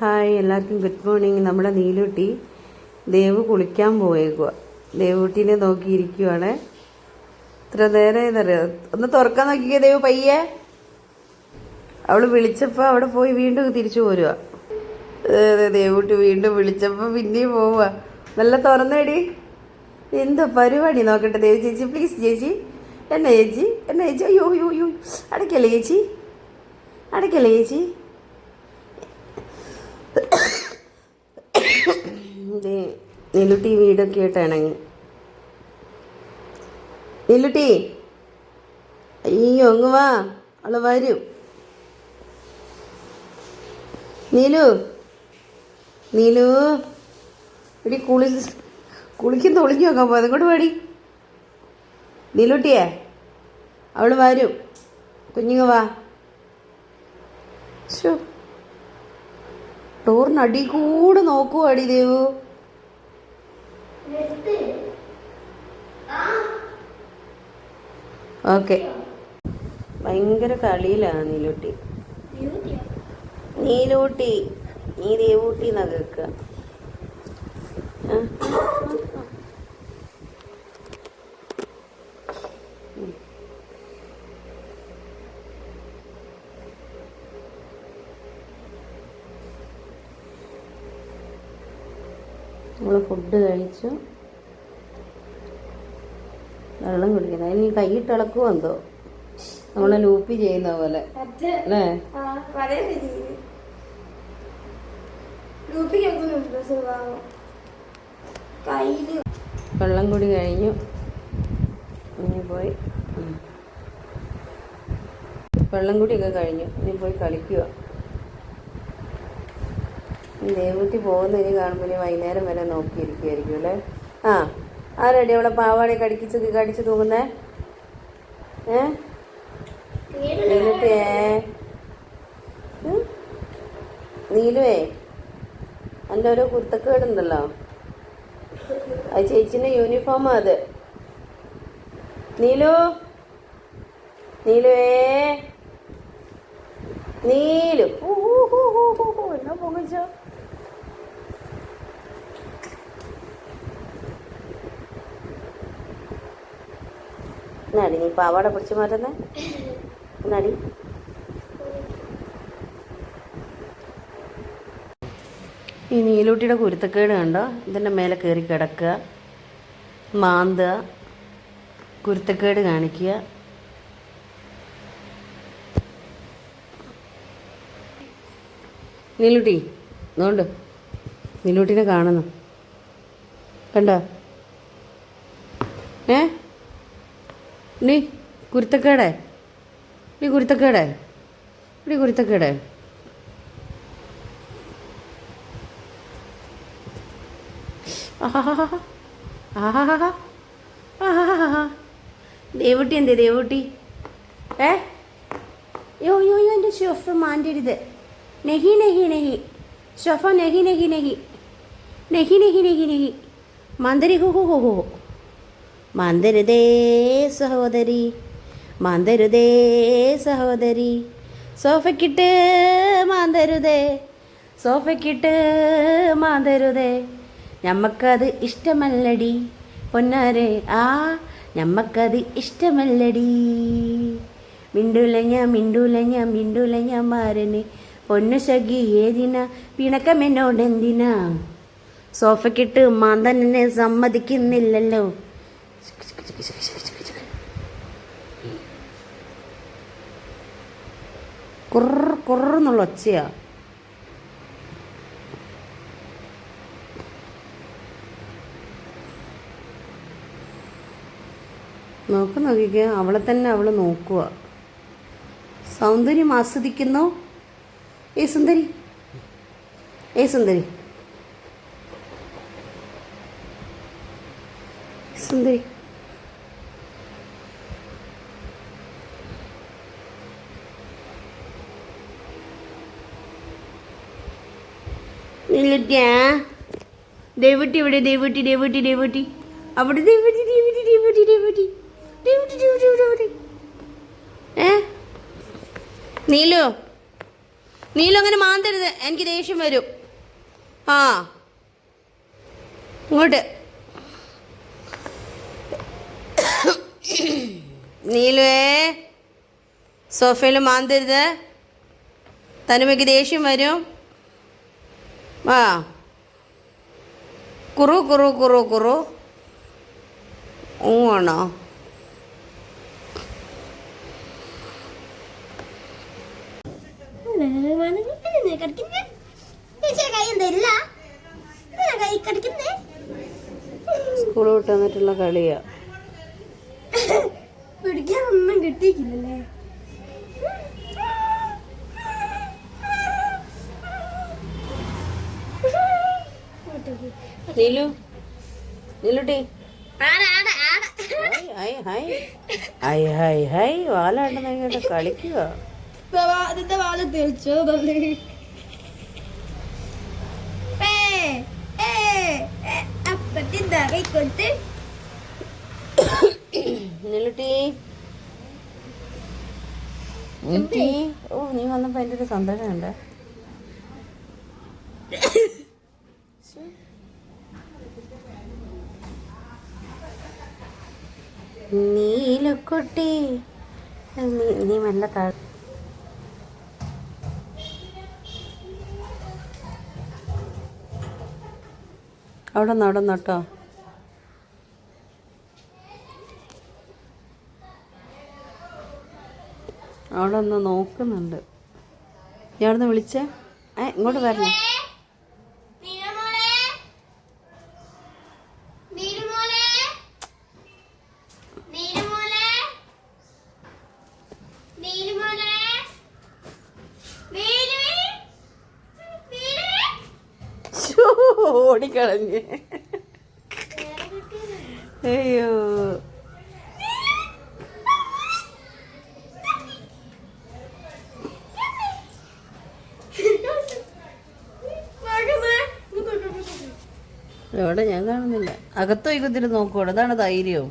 Hi, എല്ലാവർക്കും good morning. നമ്മുടെ നീലൂട്ടി ദേവ് കുളിക്കാൻ പോയേക്കുക. ദേവൂട്ടീനെ നോക്കിയിരിക്കുവാണ്. ഇത്ര നേരം എന്നറിയാം. ഒന്ന് തുറക്കാൻ നോക്കിക്കേ ദേവ് പയ്യെ. അവള് വിളിച്ചപ്പോൾ അവിടെ പോയി വീണ്ടും തിരിച്ചു പോരുക. ദേവൂട്ടി വീണ്ടും വിളിച്ചപ്പോൾ പിന്നെയും പോവുക. നല്ല തുറന്നേടി. എന്താ പരിപാടി നോക്കട്ടെ ദേവ് ചേച്ചി. പ്ലീസ് ചേച്ചി, എന്നെ ചേച്ചി. അയ്യോ അയ്യോ അയ്യോ, അടയ്ക്കല്ലേ ചേച്ചി, അടയ്ക്കല്ലേ ചേച്ചി. നീലുട്ടി വീടൊക്കെ ആയിട്ട് ഇണങ്ങി. നീലുട്ടി അയ്യോ അങ്ങ് വാ, അവള് വരും. നീലു നീലു എടി കുളിക്കുന്ന ഒളിഞ്ഞു നോക്കാൻ പോയത്. ഇങ്ങോട്ട് പാടി നീലുട്ടിയെ, അവള് വരും. കുഞ്ഞുങ്ങ വാ. ശോ, ഡോറിനടി കൂടെ നോക്കുവാടി ദേവു. ഓക്കെ, ഭയങ്കര കളിയിലാണ് നീലൂട്ടി. നീലൂട്ടി നീ ദേവൂട്ടി എന്നാ കേൾക്കുക. നമ്മൾ ഫുഡ് കഴിച്ചു, വെള്ളം കുടിക്കുന്നത്. അതിന് കൈയിട്ട് ഇളക്കുമോ എന്തോ, നമ്മളെ ലൂപ്പി ചെയ്യുന്ന പോലെ അല്ലേ? വെള്ളം കുടി കഴിഞ്ഞു. ഇനി പോയി വെള്ളം കുടിയൊക്കെ കഴിഞ്ഞു. ഇനി പോയി കളിക്കുക. ദേവൂട്ടി പോകുന്നതിന് കാണുമ്പോൾ ഇനി വൈകുന്നേരം വരെ നോക്കിയിരിക്കുമായിരിക്കും അല്ലേ? ആരടി അവളെ പാവാടെ കടിച്ചു തൂങ്ങുന്നേ? നീലുട്ടിയേ, നീലുവേ, എൻ്റെ ഓരോ കുർത്തക്കേടുണ്ടല്ലോ. അത് ചേച്ചിൻ്റെ യൂണിഫോമാ അത്. നീലുവേ, നീലു എന്നാ പൊങ്ങിച്ചോ. എന്നാടി നീ പാവാട പിടിച്ചു മാറ്റുന്നേ? എന്നാടി ഈ നീലൂട്ടിയുടെ കുരുത്തക്കേട് കണ്ടോ? ഇതിൻ്റെ മേലെ കയറി കിടക്കുക, മാന്തുക, കുരുത്തക്കേട് കാണിക്കുക. നീലൂട്ടി നോണ്ട്, നീലൂട്ടിനെ കാണുന്നു കണ്ടോ? നീ കുരുത്തക്കേടേ, നീ കുരുത്തക്കേടേ, നീ കുരുത്തക്കേടേ. ദേവൂട്ടി എന്തേ ദേവൂട്ടി? യോ യോ യോ, എൻ്റെ ഷോഫ മാറ്റരുത്. നെഹി നെഹി നെഹി ഷോഫ, നെഹി നെഹി നെഹി നെഹി നെഹി നെഹി നെഹി മാന്തരി ഹോ ഹോ ഹോ ഹോ. മാന്തരുതേ സഹോദരി, മാന്തരുതേ സഹോദരി. സോഫയ്ക്കിട്ട് മാന്തരുതേ, സോഫയ്ക്കിട്ട് മാന്തരുതേ. ഞമ്മക്കത് ഇഷ്ടമല്ലടി പൊന്നാരെ, ഞമ്മക്കത് ഇഷ്ടമല്ലടി. മിണ്ടൂലഞ്ഞ മാരന് പൊന്നു സഖി ഏതിനാ പിണക്കമെന്നോടെന്തിനാ? സോഫയ്ക്കിട്ട് മാന്തൻ എന്നെ സമ്മതിക്കുന്നില്ലല്ലോ. കുറന്നുള്ള ഒച്ചയാ. നോക്കിക്കേ, അവളെ തന്നെ അവള് നോക്കുക. സൗന്ദര്യം ആസ്വദിക്കുന്നു. സുന്ദരി, സുന്ദരി, സുന്ദരി. ദേവൂട്ടി ഇവിടെ, ദേവൂട്ടി അവിടെ, ദേവൂട്ടി. നീലു നീലു അങ്ങനെ മാന്തരുത്, എനിക്ക് ദേഷ്യം വരും. ആ ഇങ്ങോട്ട് നീലുവേ, സോഫയിൽ മാന്തരുത്, തനുമയ്ക്ക് ദേഷ്യം വരും. ആ കുറു കുറു കുറു കുറു ആണോ? സ്കൂൾ വിട്ട് വന്നിട്ടുള്ള കളിയാ. പിടിക്കാനൊന്നും കിട്ടിയില്ലല്ലേ. നീലു, നീലുട്ടി വാലാണ്ടെന്ന് കളിക്കുക. അതിന്റെ വാല് തെളിച്ചോ അപ്പത്തിന്റെ കൈക്കൊട്ട് നീലുട്ടി. ഓ, നീ വന്നപ്പോ എൻ്റെ ഒരു സന്തോഷമുണ്ട്. നീലുക്കുട്ടി, നീ മെല്ലെ താഴെ. അവിടെ നടന്നോട്ടോ. അവിടെ ഒന്ന് നോക്കുന്നുണ്ട്. ഞാൻ അവിടെ നിന്ന് വിളിച്ചേ. ഇങ്ങോട്ട് വരണേ. ഓടിക്കളഞ്ഞ്. അയ്യോ, എവിടെ ഞാൻ കാണുന്നില്ല. അകത്ത് പോയി കുത്തിട്ട് നോക്കുവാണ്. അതാണ് ധൈര്യവും.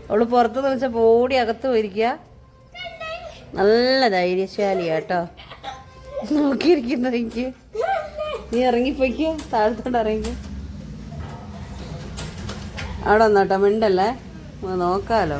അവള് പുറത്തുനിന്ന് വെച്ചപ്പോ ഓടി അകത്ത് പോയിരിക്കുക. നല്ല ധൈര്യശാലിയാട്ടോ. നോക്കിയിരിക്കുന്നു എനിക്ക്. നീ ഇറങ്ങിപ്പോയിക്കോ, താഴത്തോട്ട് ഇറങ്ങിക്കോ. അവിടെ വന്നോട്ടോ, മിണ്ടല്ലേ, നോക്കാലോ.